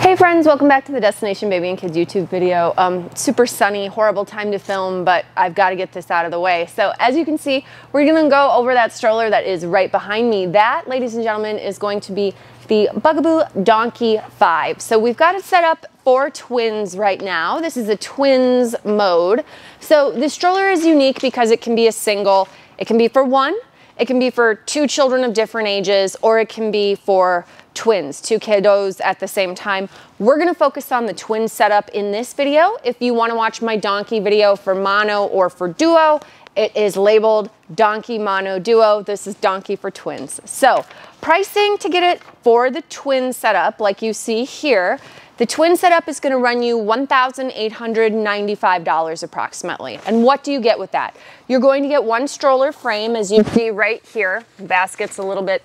Hey friends, welcome back to the Destination Baby and Kids YouTube video. Super sunny, horrible time to film, but I've got to get this out of the way. So as you can see, we're going to go over that stroller that is right behind me. That, ladies and gentlemen, is going to be the Bugaboo Donkey 5. So we've got it set up for twins right now. This is a twins mode. So the stroller is unique because it can be a single. It can be for one, it can be for two children of different ages, or it can be for twins, two kiddos at the same time. We're gonna focus on the twin setup in this video. If you wanna watch my donkey video for mono or for duo, it is labeled Donkey Mono Duo. This is Donkey for twins. So pricing to get it for the twin setup, like you see here, the twin setup is gonna run you $1,895 approximately. And what do you get with that? You're going to get one stroller frame, as you see right here. The basket's a little bit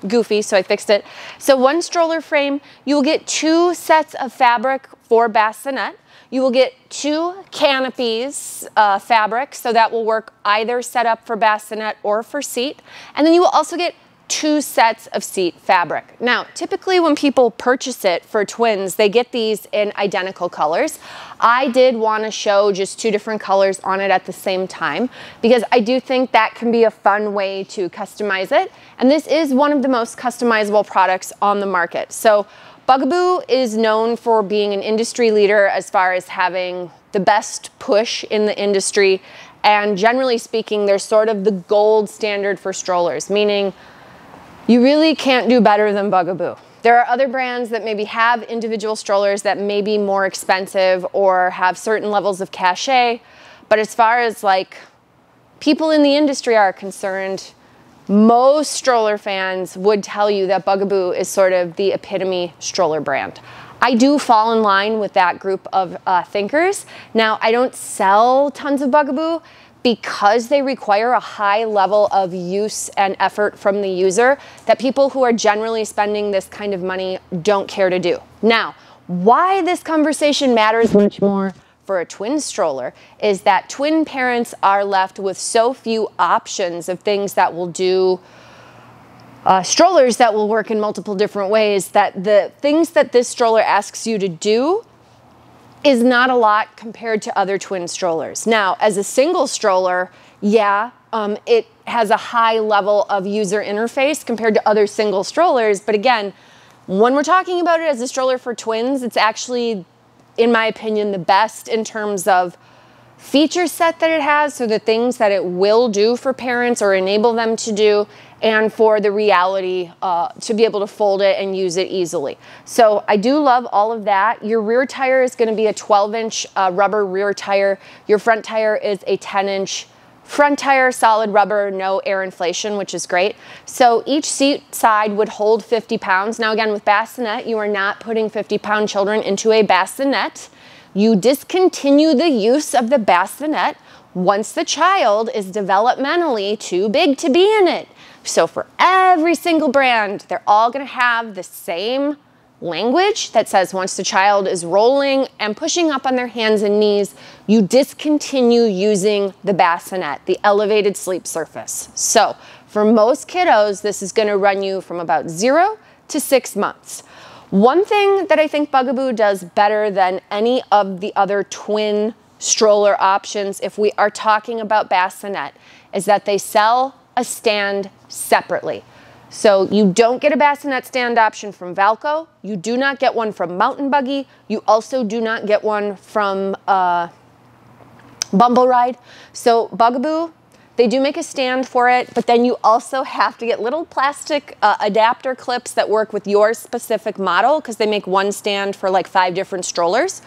goofy, so I fixed it. So one stroller frame, you will get two sets of fabric for bassinet. You will get two canopies fabric, so that will work either set up for bassinet or for seat. And then you will also get two sets of seat fabric. Now, typically when people purchase it for twins, they get these in identical colors. I did want to show just two different colors on it at the same time because I do think that can be a fun way to customize it. And this is one of the most customizable products on the market. So Bugaboo is known for being an industry leader as far as having the best push in the industry. And generally speaking, they're sort of the gold standard for strollers, meaning you really can't do better than Bugaboo. There are other brands that maybe have individual strollers that may be more expensive or have certain levels of cachet, but as far as like people in the industry are concerned, most stroller fans would tell you that Bugaboo is sort of the epitome stroller brand. I do fall in line with that group of thinkers. Now, I don't sell tons of Bugaboo because they require a high level of use and effort from the user that people who are generally spending this kind of money don't care to do. Now, why this conversation matters much more for a twin stroller is that twin parents are left with so few options of things that will do strollers that will work in multiple different ways, that the things that this stroller asks you to do is not a lot compared to other twin strollers. Now, as a single stroller, yeah, it has a high level of user interface compared to other single strollers. But again, when we're talking about it as a stroller for twins, it's actually, in my opinion, the best in terms of feature set that it has, so the things that it will do for parents or enable them to do, and for the reality to be able to fold it and use it easily. So I do love all of that. Your rear tire is going to be a 12-inch rubber rear tire. Your front tire is a 10-inch front tire, solid rubber, no air inflation, which is great. So each seat side would hold 50 pounds. Now again, with bassinet, you are not putting 50-pound children into a bassinet. You discontinue the use of the bassinet once the child is developmentally too big to be in it. So for every single brand, they're all gonna have the same language that says once the child is rolling and pushing up on their hands and knees, you discontinue using the bassinet, the elevated sleep surface. So for most kiddos, this is gonna run you from about 0 to 6 months. One thing that I think Bugaboo does better than any of the other twin stroller options, if we are talking about bassinet, is that they sell a stand separately. So you don't get a bassinet stand option from Valco. You do not get one from Mountain Buggy. You also do not get one from Bumble Ride. So Bugaboo, they do make a stand for it, but then you also have to get little plastic adapter clips that work with your specific model because they make one stand for like 5 different strollers.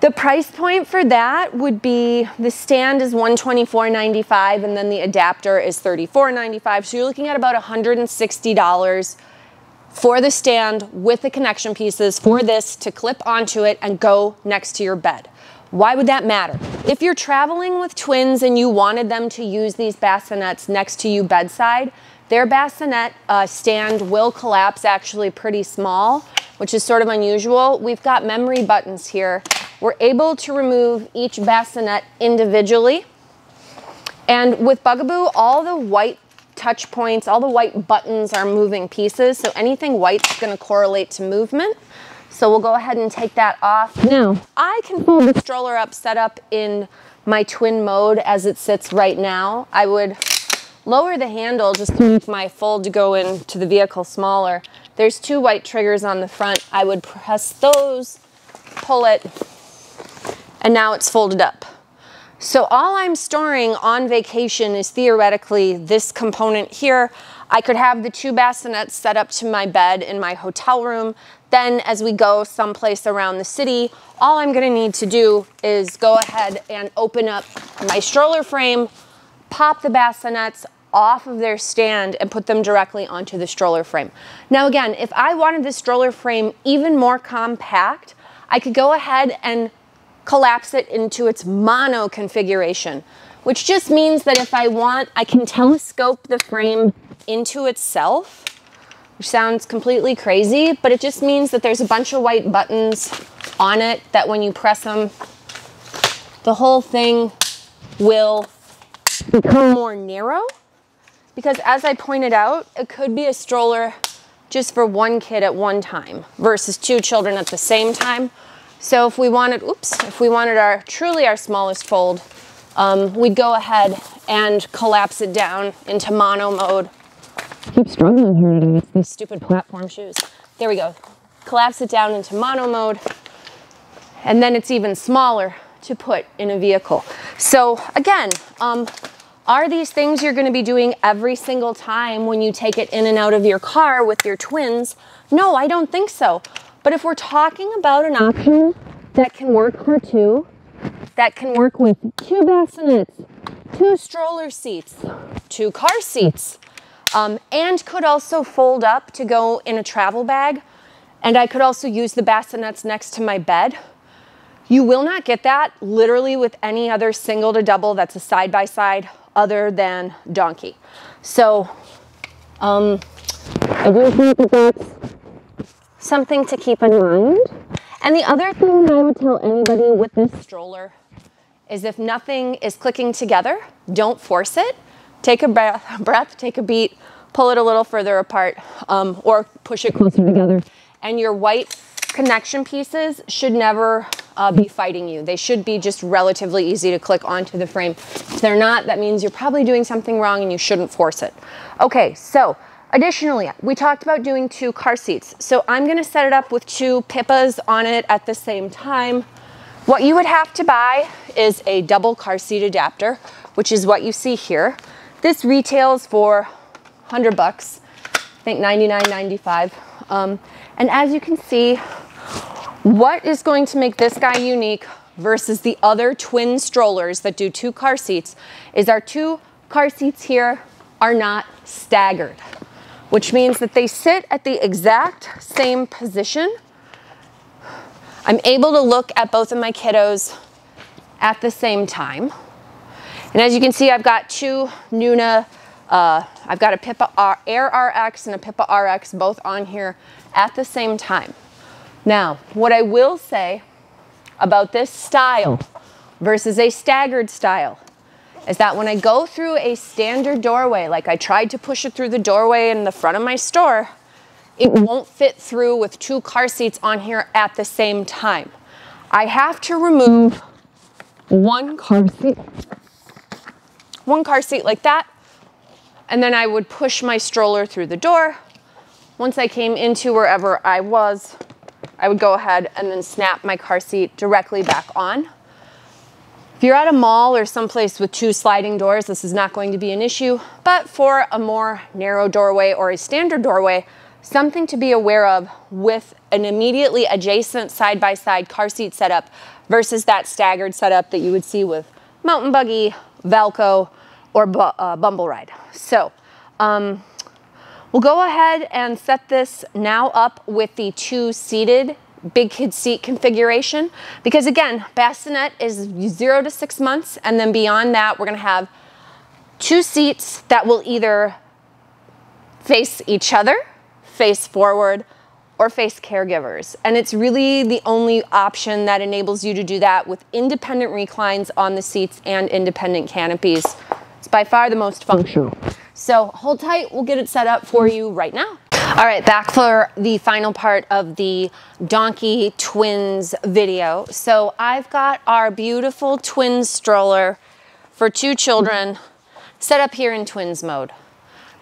The price point for that would be, the stand is $124.95 and then the adapter is $34.95. So you're looking at about $160 for the stand with the connection pieces for this to clip onto it and go next to your bed. Why would that matter? If you're traveling with twins and you wanted them to use these bassinets next to you bedside, their bassinet stand will collapse actually pretty small, which is sort of unusual. We've got memory buttons here. We're able to remove each bassinet individually. And with Bugaboo, all the white touch points, all the white buttons are moving pieces. So anything white's gonna correlate to movement. So we'll go ahead and take that off. Now, I can fold the stroller up, set up in my twin mode as it sits right now. I would lower the handle just to make my fold to go into the vehicle smaller. There's 2 white triggers on the front. I would press those, pull it, and now it's folded up. So all I'm storing on vacation is theoretically this component here. I could have the 2 bassinets set up to my bed in my hotel room. Then as we go someplace around the city, all I'm gonna need to do is go ahead and open up my stroller frame, pop the bassinets off of their stand and put them directly onto the stroller frame. Now again, if I wanted the stroller frame even more compact, I could go ahead and collapse it into its mono configuration, which just means that if I want, I can telescope the frame into itself, which sounds completely crazy, but it just means that there's a bunch of white buttons on it that when you press them, the whole thing will become more narrow. Because as I pointed out, it could be a stroller just for 1 kid at one time versus 2 children at the same time. So if we wanted, if we wanted truly our smallest fold, we'd go ahead and collapse it down into mono mode. I keep struggling here today with these stupid platform shoes. There we go. Collapse it down into mono mode, and then it's even smaller to put in a vehicle. So again, are these things you're gonna be doing every single time when you take it in and out of your car with your twins? No, I don't think so. But if we're talking about an option that can work for 2, that can work with 2 bassinets, 2 stroller seats, 2 car seats, and could also fold up to go in a travel bag, and I could also use the bassinets next to my bed, you will not get that literally with any other single to double that's a side-by-side other than Donkey. So I do think that that's something to keep in mind. And the other thing that I would tell anybody with this stroller is if nothing is clicking together, don't force it. Take a breath, take a beat, pull it a little further apart, or push it closer together. And your white connection pieces should never be fighting you. They should be just relatively easy to click onto the frame. If they're not, that means you're probably doing something wrong and you shouldn't force it. Okay, so additionally, we talked about doing 2 car seats. So I'm gonna set it up with 2 Pippas on it at the same time. What you would have to buy is a double car seat adapter, which is what you see here. This retails for 100 bucks, I think 99.95. And as you can see, what is going to make this guy unique versus the other twin strollers that do 2 car seats is our 2 car seats here are not staggered, which means that they sit at the exact same position. I'm able to look at both of my kiddos at the same time. And as you can see, I've got 2 Nuna, I've got a Pippa Air RX and a Pippa RX both on here at the same time. Now, what I will say about this style versus a staggered style is that when I go through a standard doorway, like I tried to push it through the doorway in the front of my store, it won't fit through with 2 car seats on here at the same time. I have to remove 1 car seat like that, and then I would push my stroller through the door. Once I came into wherever I was, I would go ahead and then snap my car seat directly back on. If you're at a mall or someplace with 2 sliding doors, this is not going to be an issue, but for a more narrow doorway or a standard doorway, something to be aware of with an immediately adjacent side-by-side car seat setup versus that staggered setup that you would see with Mountain Buggy, Valco, or Bumble Ride. So we'll go ahead and set this now up with the 2-seated big kid seat configuration, because again, bassinet is 0 to 6 months, and then beyond that, we're gonna have 2 seats that will either face each other, face forward, or face caregivers. And it's really the only option that enables you to do that with independent reclines on the seats and independent canopies. It's by far the most functional. So hold tight, we'll get it set up for you right now. All right, back for the final part of the Donkey Twins video. So I've got our beautiful twin stroller for 2 children set up here in twins mode,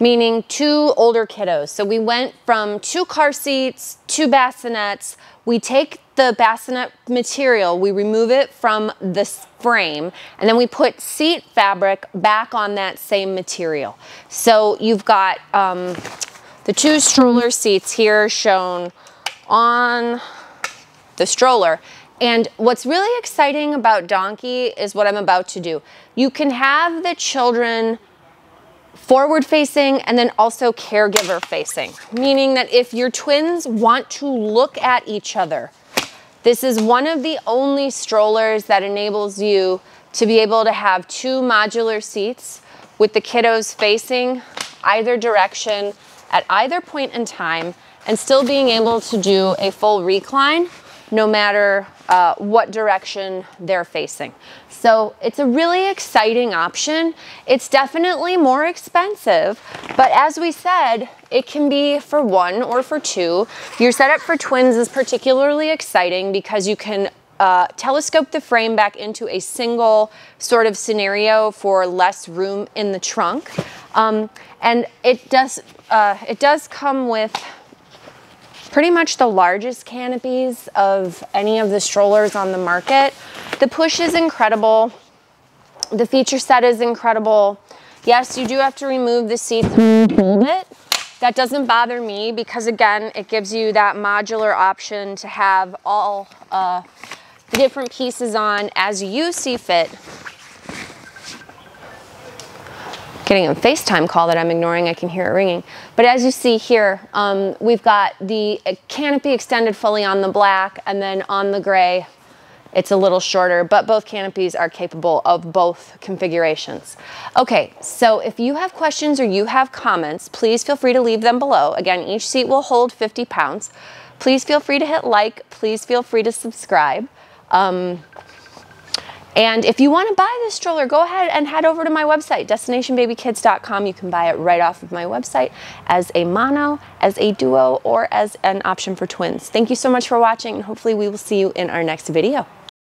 meaning 2 older kiddos. So we went from 2 car seats, 2 bassinets. We take the bassinet material, we remove it from this frame, and then we put seat fabric back on that same material. So you've got the 2 stroller seats here shown on the stroller. And what's really exciting about Donkey is what I'm about to do. You can have the children forward facing and then also caregiver facing, meaning that if your twins want to look at each other, this is one of the only strollers that enables you to be able to have 2 modular seats with the kiddos facing either direction at either point in time and still being able to do a full recline no matter what direction they're facing. So it's a really exciting option. It's definitely more expensive, but as we said, it can be for 1 or for 2. Your setup for twins is particularly exciting because you can telescope the frame back into a single sort of scenario for less room in the trunk. And it does come with pretty much the largest canopies of any of the strollers on the market. The push is incredible. The feature set is incredible. Yes, you do have to remove the seats when you hold it. That doesn't bother me because, again, it gives you that modular option to have all the different pieces on as you see fit. Getting a FaceTime call that I'm ignoring, I can hear it ringing. But as you see here, we've got the canopy extended fully on the black, and then on the gray, it's a little shorter, but both canopies are capable of both configurations. Okay, so if you have questions or you have comments, please feel free to leave them below. Again, each seat will hold 50 pounds. Please feel free to hit like, please feel free to subscribe. And if you want to buy this stroller, go ahead and head over to my website, destinationbabykids.com. You can buy it right off of my website as a mono, as a duo, or as an option for twins. Thank you so much for watching, and hopefully we will see you in our next video.